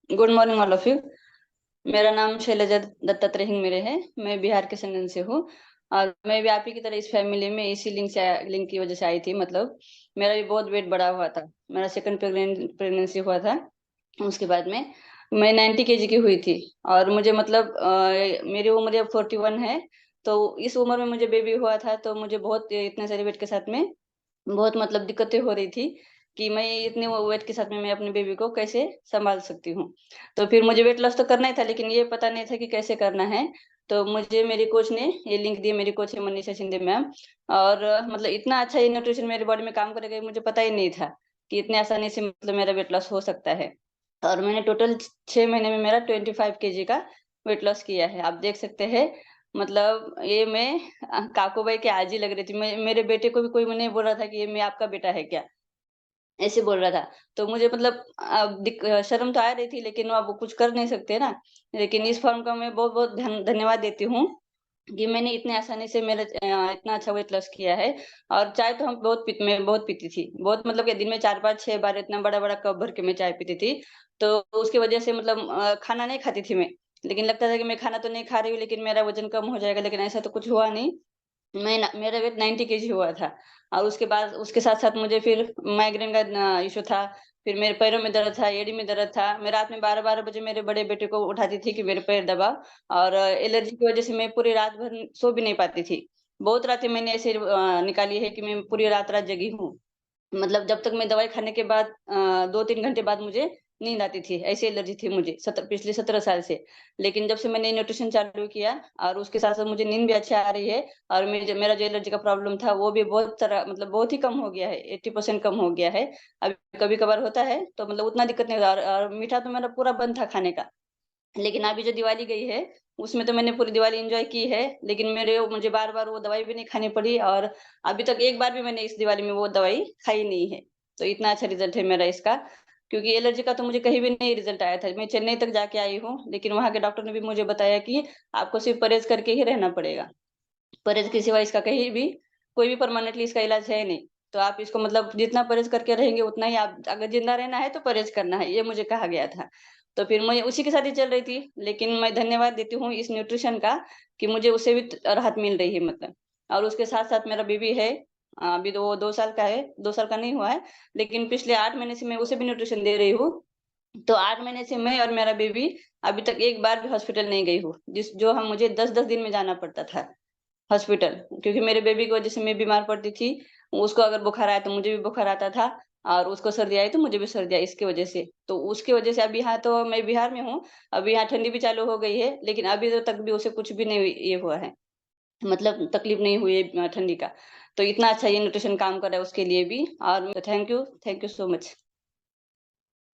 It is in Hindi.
Good morning all of you. मेरा नाम शैलजा दत्तात्रेय हिंगमिरे है। मैं बिहार के संगन से हूँ और मैं भी आप ही की तरह इस फैमिली में इसी लिंक की वजह से आई थी। मतलब मेरा भी बहुत वेट बढ़ा हुआ था। मेरा सेकंड प्रेगनेंसी हुआ था। उसके बाद में मैं 90 केजी की हुई थी और मुझे मतलब मेरी उम्र अब 41 है। तो इस उम्र में मुझे बेबी हुआ था, तो मुझे बहुत इतने सारे वेट के साथ में बहुत मतलब दिक्कतें हो रही थी कि मैं इतने वो वेट के साथ में मैं अपने बेबी को कैसे सँभाल सकती हूँ। तो फिर मुझे वेट लॉस तो करना ही था, लेकिन ये पता नहीं था कि कैसे करना है। तो मुझे मेरी कोच ने ये लिंक दी, मेरी कोच है मनीषा शिंदे मैम। और मतलब इतना अच्छा ये न्यूट्रिशन मेरी बॉडी में काम करेगा, ये मुझे पता ही नहीं था कि इतनी आसानी से मतलब मेरा वेट लॉस हो सकता है। और मैंने टोटल 6 महीने में मेरा 25 केजी का वेट लॉस किया है। आप देख सकते हैं, मतलब ये मैं काकू भाई की आजी लग रही थी। मैं मेरे बेटे को भी कोई नहीं बोल रहा था कि ये मैं आपका बेटा है क्या? ऐसे बोल रहा था। तो मुझे मतलब शर्म तो आ रही थी, लेकिन अब कुछ कर नहीं सकते ना। लेकिन इस फॉर्म का मैं बहुत-बहुत धन्यवाद देती हूँ कि मैंने इतनी आसानी से मेरा इतना अच्छा वेट लॉस किया है। और चाय तो मैं बहुत पीती थी। बहुत मतलब कि दिन में 4-5 6 बार इतना बड़ा-बड़ा कप भर के मैं चाय पीती थी। तो उसकी वजह से मतलब खाना नहीं खाती थी मैं। लेकिन लगता था कि मैं खाना तो नहीं खा रही हूँ, लेकिन मेरा वज़न कम हो जाएगा, लेकिन ऐसा तो कुछ हुआ नहीं। मेरा वेट 90 केजी हुआ था। और उसके बाद उसके साथ-साथ मुझे फिर माइग्रेन का इश्यू था। फिर मेरे पैरों में दर्द था, एड़ी में दर्द था। मैं रात में 12-12 बजे मेरे बड़े बेटे को उठाती थी कि मेरे पैर दबा। और एलर्जी की वज़ह से मैं पूरी रात भर सो भी नहीं पाती थी। बहुत रातें मैंने ऐसे निकाली है कि मैं पूरी रात-रात जगी हूँ। मतलब जब तक मैं दवाई खाने के बाद 2-3 घंटे बाद मुझे नींद आती थी, ऐसी एलर्जी थी मुझे पिछले 17 साल से। लेकिन जब से मैंने न्यूट्रिशन चालू किया और उसके साथ-साथ मुझे नींद भी अच्छी आ रही है। और मेरा जो एलर्जी का प्रॉब्लम था, वो भी बहुत तरह मतलब बहुत ही कम हो गया है, 80% कम हो गया है। अभी कभी-कभार होता है, तो मतलब उतना दिक्कत नहीं होता। और मीठा तो मेरा पूरा बंद था खाने का। लेकिन अभी जो दिवाली गई है, उसमें तो मैंने पूरी दिवाली एन्जॉय की है, लेकिन मुझे बार-बार वो दवाई भी नहीं खानी पड़ी। और अभी तक एक बार भी मैंने इस दिवाली में वो दवाई खाई नहीं है। तो इतना अच्छा रिज़ल्ट है मेरा इसका, क्योंकि एलर्जी का तो मुझे कहीं भी नहीं रिज़ल्ट आया था। मैं चेन्नई तक जाके आई हूँ, लेकिन वहाँ के डॉक्टर ने भी मुझे बताया कि आपको सिर्फ़ परहेज़ करके ही रहना पड़ेगा। परहेज़ के सिवा इसका कहीं भी कोई भी परमानेंटली इसका इलाज है नहीं। तो आप इसको मतलब जितना परहेज़ करके रहेंगे, उतना ही आप अगर ज़िंदा रहना है तो परहेज़ करना है, ये मुझे कहा गया था। तो फिर मैं उसी के साथ ही चल रही थी, लेकिन मैं धन्यवाद देती हूँ इस न्यूट्रिशन का कि मुझे उससे भी राहत मिल रही है मतलब। और उसके साथ-साथ मेरा बेबी है। अभी तो वो 2 साल का है, 2 साल का नहीं हुआ है, लेकिन पिछले 8 महीने से मैं उसे भी न्यूट्रिशन दे रही हूँ। तो 8 महीने से मैं और मेरा बेबी अभी तक एक बार भी हॉस्पिटल नहीं गई हूँ, जो हम मुझे 10-10 दिन में जाना पड़ता था हॉस्पिटल, क्योंकि मेरे बेबी की वजह से मैं बीमार पड़ती थी। उसको अगर बुखार आया तो मुझे भी बुखार आता था, और उसको सर्दी आई तो मुझे भी सर्दी आई इसकी वजह से। तो उसकी वजह से अभी यहाँ तो मैं बिहार में हूँ, अभी यहाँ ठंडी भी चालू हो गई है, लेकिन अभी तो तक भी उसे कुछ भी नहीं ये हुआ है, मतलब तकलीफ नहीं हुई है ठंडी का। तो इतना अच्छा ये न्यूट्रिशन काम कर रहा है उसके लिए भी। और थैंक यू सो मच।